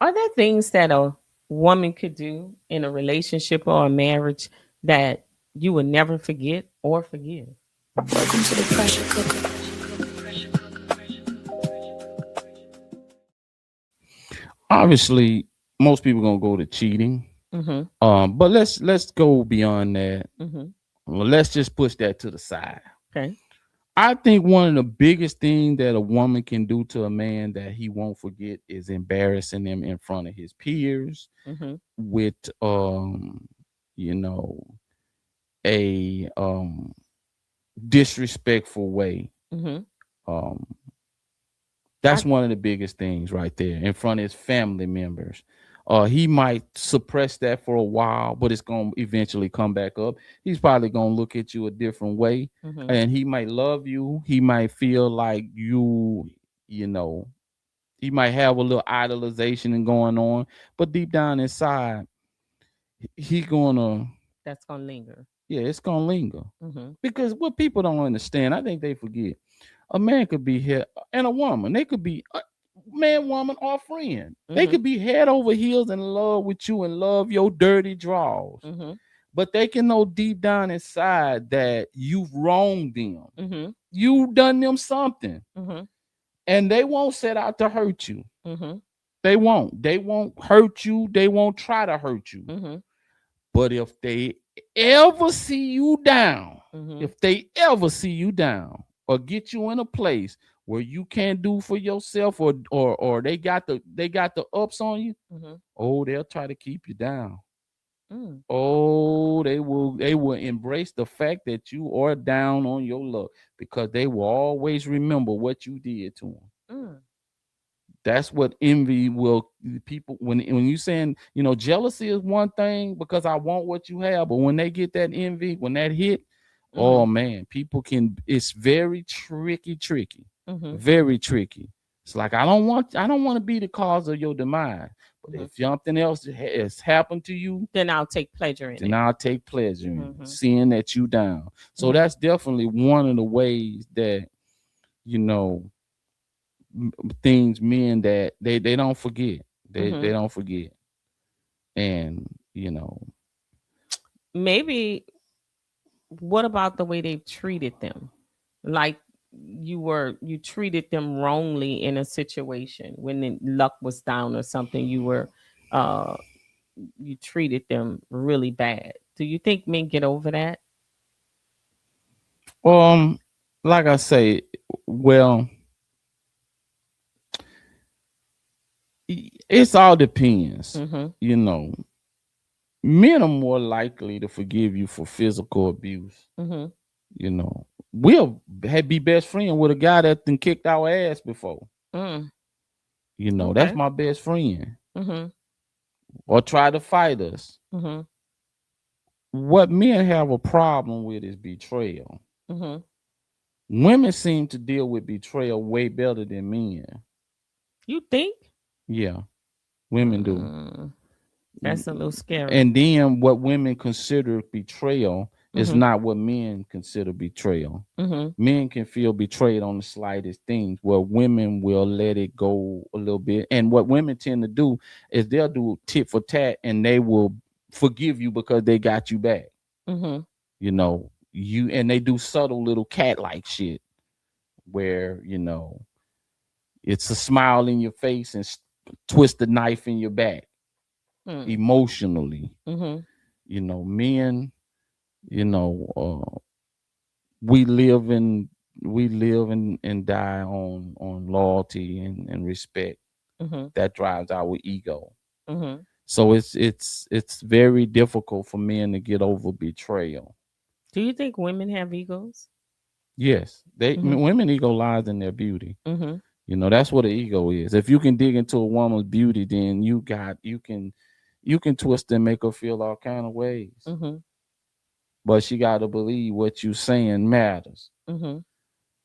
Are there things that a woman could do in a relationship or a marriage that you will never forget or forgive? Welcome to the pressure cooker. Obviously, most people gonna go to cheating. Mm-hmm. But let's go beyond that. Mm-hmm. Well, let's just push that to the side. Okay. I think one of the biggest things that a woman can do to a man that he won't forget is embarrassing him in front of his peers Mm-hmm. with you know, a disrespectful way. Mm-hmm. Um I that's one of the biggest things right there in front of his family members. He might suppress that for a while, but it's going to eventually come back up. He's probably going to look at you a different way, mm-hmm. and he might love you. He might feel like you know, he might have a little idolization and going on, but deep down inside, he gonna, That's gonna linger. yeah, it's gonna linger. Mm-hmm. Because what people don't understand, I think they forget, a man could be here and a woman. They could be a man, woman, or friend. They Mm-hmm. could be head over heels in love with you and love your dirty draws. Mm-hmm. But they can know deep down inside that you've wronged them. Mm-hmm. You've done them something. Mm-hmm. And they won't set out to hurt you. Mm-hmm. They won't. They won't hurt you. They won't try to hurt you. Mm-hmm. But if they ever see you down, Mm-hmm. if they ever see you down or get you in a place where you can't do for yourself, or they got the ups on you, Mm-hmm. oh, they'll try to keep you down. Mm. Oh, they will embrace the fact that you are down on your luck because they will always remember what you did to them. Mm. That's what envy will, people, when you saying, jealousy is one thing because I want what you have, but when they get that envy, when that hit, Mm-hmm. oh man, people can, it's very tricky, Mm-hmm. very tricky. It's like I don't want to be the cause of your demise, but Mm-hmm. if something else has happened to you, Then I'll take pleasure in then it. I'll take pleasure in it, Mm-hmm. seeing that you down. So Mm-hmm. that's definitely one of the ways that, you know things, men, that they don't forget. They Mm-hmm. don't forget. And Maybe what about the way they treated them? Like you treated them wrongly in a situation when the luck was down or something. Uh you treated them really bad. Do you think men get over that? um like I say, well, it's all depends. Mm-hmm. you know Men are more likely to forgive you for physical abuse. Mm-hmm. you know we'll be best friend with a guy that then kicked our ass before. Mm. That's Okay. my best friend, Mm-hmm. or try to fight us. Mm-hmm. What men have a problem with is betrayal. Mm-hmm. Women seem to deal with betrayal way better than men. You think? Yeah, women do. Mm, that's a little scary. And then what women consider betrayal is Mm-hmm. not what men consider betrayal. Mm-hmm. Men can feel betrayed on the slightest things, where women will let it go a little bit. And what women tend to do is they'll do tit for tat, and they will forgive you because they got you back. Mm-hmm. And they do subtle little cat like shit where it's a smile in your face and twist the knife in your back Mm. emotionally. Mm-hmm. Men, you know, we live and die on loyalty and respect. Mm-hmm. That drives our ego. Mm-hmm. So it's very difficult for men to get over betrayal. Do you think women have egos? Yes, Mm-hmm. women ego lies in their beauty. Mm-hmm. That's what an ego is. If you can dig into a woman's beauty, then you can twist and make her feel all kind of ways. Mm-hmm. But she got to believe what you saying matters. Mm-hmm.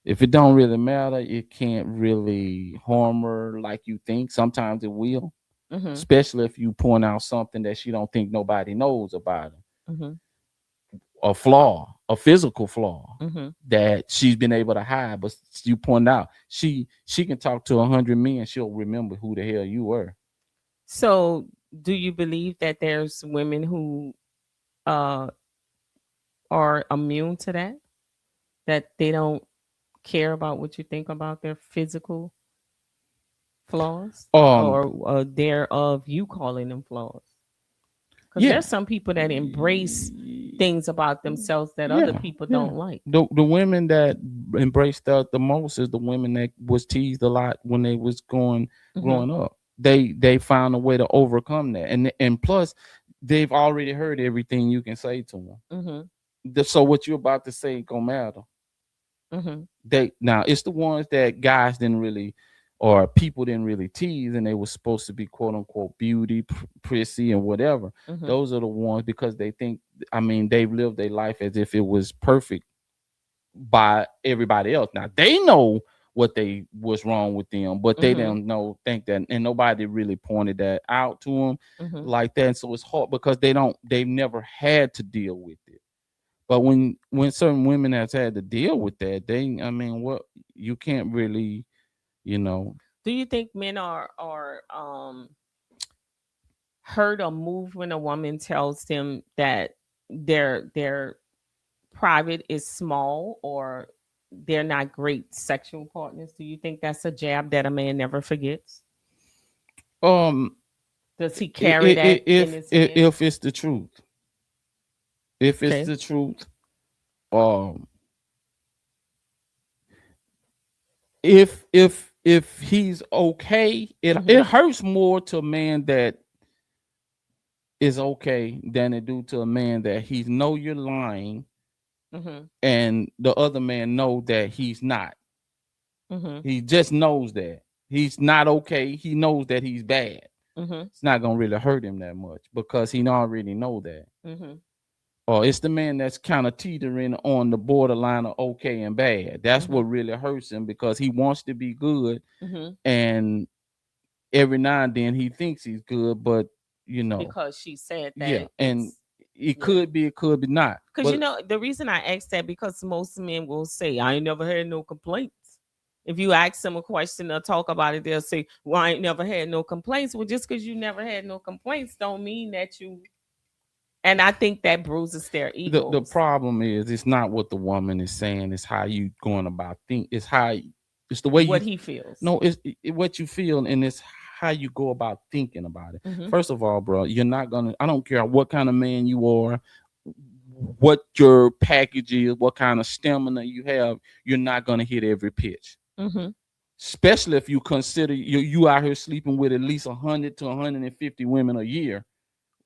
If it don't really matter, it can't really harm her like you think. Sometimes it will, Mm-hmm. especially if you point out something that she don't think nobody knows about her. Mm-hmm. A flaw, a physical flaw Mm-hmm. that she's been able to hide, but you point out she can talk to 100 men, she'll remember who the hell you were. So, do you believe that there's women who uh, are immune to that? That they don't care about what you think about their physical flaws, Um, or thereof you calling them flaws? Because yeah, there's some people that embrace things about themselves that other yeah, people yeah. don't like. The women that embrace that the most is the women that was teased a lot when they was Mhm. growing up. They found a way to overcome that, and plus, they've already heard everything you can say to them. Mhm. So what you're about to say ain't gonna matter. Mhm. They now it's the ones that guys didn't really or people didn't really tease and they were supposed to be quote unquote beauty prissy and whatever. Mhm. Those are the ones because they think, I mean, they've lived their life as if it was perfect by everybody else. Now they know what they was wrong with them, but they Mhm. don't know think that, and nobody really pointed that out to them Mhm. like that. And so it's hard because they've never had to deal with it. But when certain women has had to deal with that, they, I mean, what, you can't really, you know. Do you think men are hurt or moved when a woman tells them that their private is small, or they're not great sexual partners? Do you think that's a jab that a man never forgets? Um, Does he carry that in his head? if it's the truth, if it's Okay. the truth, um, if he's okay, it Mhm. hurts more to a man that is okay than it do to a man that he's know you're lying Mhm. and the other man know that he's not. Mhm. He just knows that he's not okay. He knows that he's bad. Mhm. It's not gonna really hurt him that much because he already know that. Mhm. Or it's the man that's kind of teetering on the borderline of okay and bad. That's what Mhm. really hurts him because he wants to be good, Mhm. and every now and then he thinks he's good, but you know, Because she said yeah, that and it's, yeah. it could be not. Because But the reason I asked that, because most men will say, "I ain't never had no complaints." If you ask them a question or talk about it, they'll say, "Well, I ain't never had no complaints." Well, just because you never had no complaints don't mean that you. And I think that bruises their the egos. problem is it's not what the woman is saying, it's how you going about think, it's how, it's the way you, What he feels. no, what you feel, and it's how you go about thinking about it. Mm-hmm. First of all, bro, you're not gonna, I don't care what kind of man you are, what your package is, what kind of stamina you have, you're not gonna hit every pitch. Mm-hmm. Especially if you consider you out here sleeping with at least 100 to 150 women a year,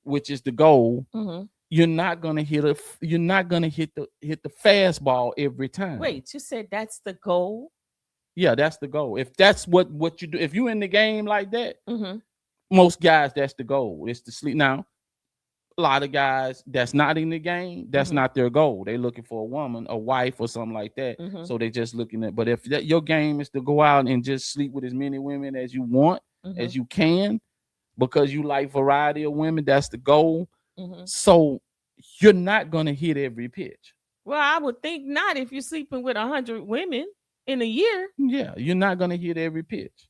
which is the goal. Mm-hmm. You're not gonna hit the fastball every time. Wait, you said that's the goal? Yeah, that's the goal. If that's what you do, if you in the game like that, Mm-hmm. most guys that's the goal. It's to sleep. Now, a lot of guys that's not in the game, that's Mm-hmm. not their goal. They looking for a woman, a wife, or something like that. Mm-hmm. So they just looking at. But if your game is to go out and just sleep with as many women as you want, Mm-hmm. as you can, because you like variety of women, that's the goal. Mm-hmm. So you're not gonna hit every pitch. Well, I would think not if you're sleeping with 100 women in a year. Yeah, you're not gonna hit every pitch.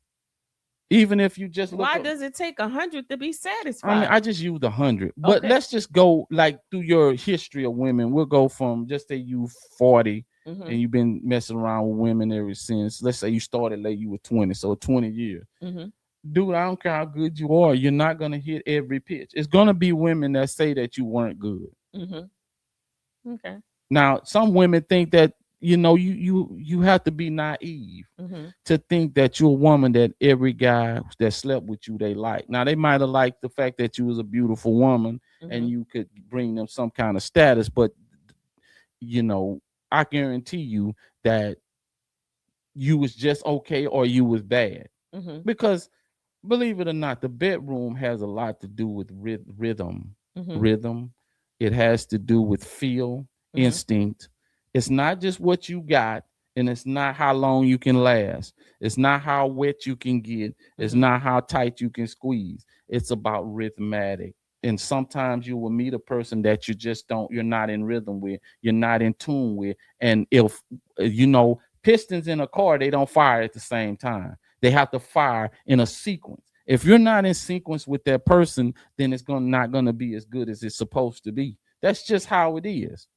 Even if you just look Why up. does it take 100 to be I mean, satisfied? I just used 100, but Okay. let's just go like through your history of women. We'll go from, just say you 40 Mm-hmm. and you've been messing around with women ever since. Let's say you started late, you were 20, so 20 years. Mm-hmm. Dude, I don't care how good you are, you're not gonna hit every pitch. It's gonna be women that say that you weren't good. Mm-hmm. Okay. Now, some women think that, you have to be naive Mm-hmm. to think that you're a woman that every guy that slept with you they like. Now they might have liked the fact that you was a beautiful woman Mm-hmm. and you could bring them some kind of status, but you know, I guarantee you that you was just okay or you was bad. Mm-hmm. Because believe it or not, the bedroom has a lot to do with rhythm. Mm-hmm. Rhythm. It has to do with feel, Mm-hmm. instinct. It's not just what you got, and it's not how long you can last. It's not how wet you can get. It's Mm-hmm. not how tight you can squeeze. It's about rhythmatic. And sometimes you will meet a person that you're not in rhythm with, you're not in tune with. And if, pistons in a car, they don't fire at the same time. They have to fire in a sequence. If you're not in sequence with that person, then it's not gonna be as good as it's supposed to be. That's just how it is.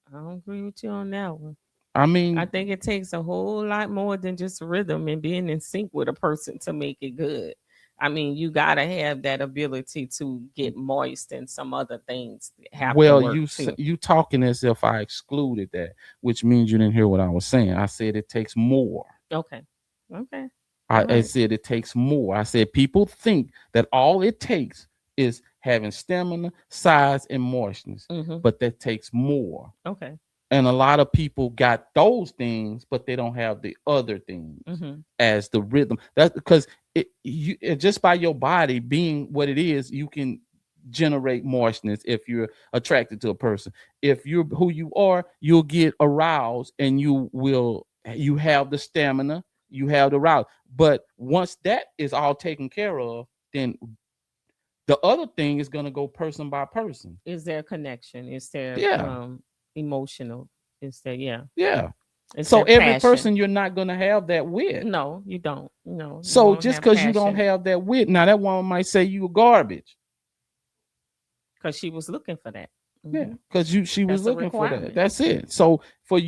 I don't agree with you on that one. I I mean, think it takes a whole lot more than just rhythm and being in sync with a person to make it good. I mean, you gotta have that ability to get moist, and some other things have to well, work too. you talking as if I excluded that, which means you didn't hear what I was saying. I said it takes more. Okay. Okay. All I right. said it takes more. I said people think that all it takes is having stamina, size, and moistness, Mm-hmm. but that takes more. Okay. And a lot of people got those things, but they don't have the other things Mm-hmm. as the rhythm. That's because just by your body being what it is, you can generate moistness if you're attracted to a person. If you're who you are, you'll get aroused and you have the stamina, you have the route. But once that is all taken care of, then the other thing is gonna go person by person. Is there a connection? Is there Yeah, emotional? Is there, yeah? yeah. Is So there every passion? person you're not gonna have that with. No, you don't. No, you So won't just have because you don't passion have that with, now that woman might say you garbage. because she was looking for that. Yeah, Hmm. because she was That's a looking for that. requirement. That's it. So for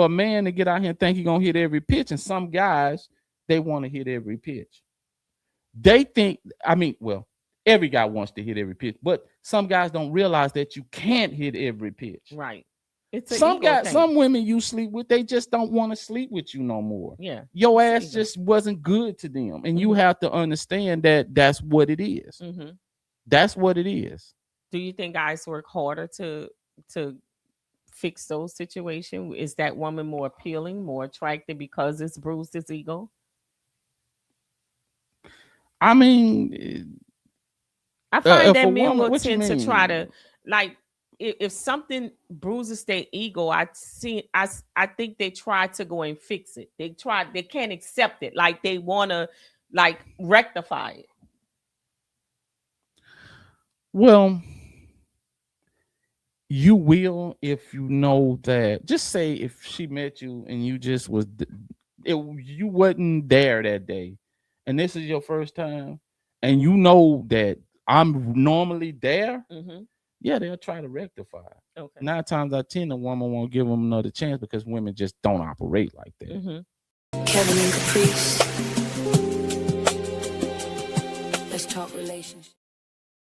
a man to get out here and think he gonna hit every pitch, and some guys they want to hit every pitch. They think, I mean, well, every guy wants to hit every pitch, but some guys don't realize that you can't hit every pitch. Right. It's an Some ego guys, thing. some women you sleep with, they just don't want to sleep with you no more. Yeah. Your It's an ass ego. just wasn't good to them, and you Hmm. have to understand that that's what it is. Hmm. That's what it is. Do you think guys work harder to fix those situations? Is that woman more appealing, more attractive because it's bruised his ego? I mean, I find if that a men woman, will what you tend to try mean? to, like, if something bruises their ego, I think they try to go and fix it. They can't accept it. Like they wanna like rectify it. Well, you will if you know that. Just say if she met you and you just you wasn't there that day, and this is your first time, and you know that I'm normally there. Hmm. Yeah, they'll try to rectify it. Okay. 9 times out of 10, the woman won't give them another chance because women just don't operate like that. Hmm. Kevin and Caprice. Let's talk relationships.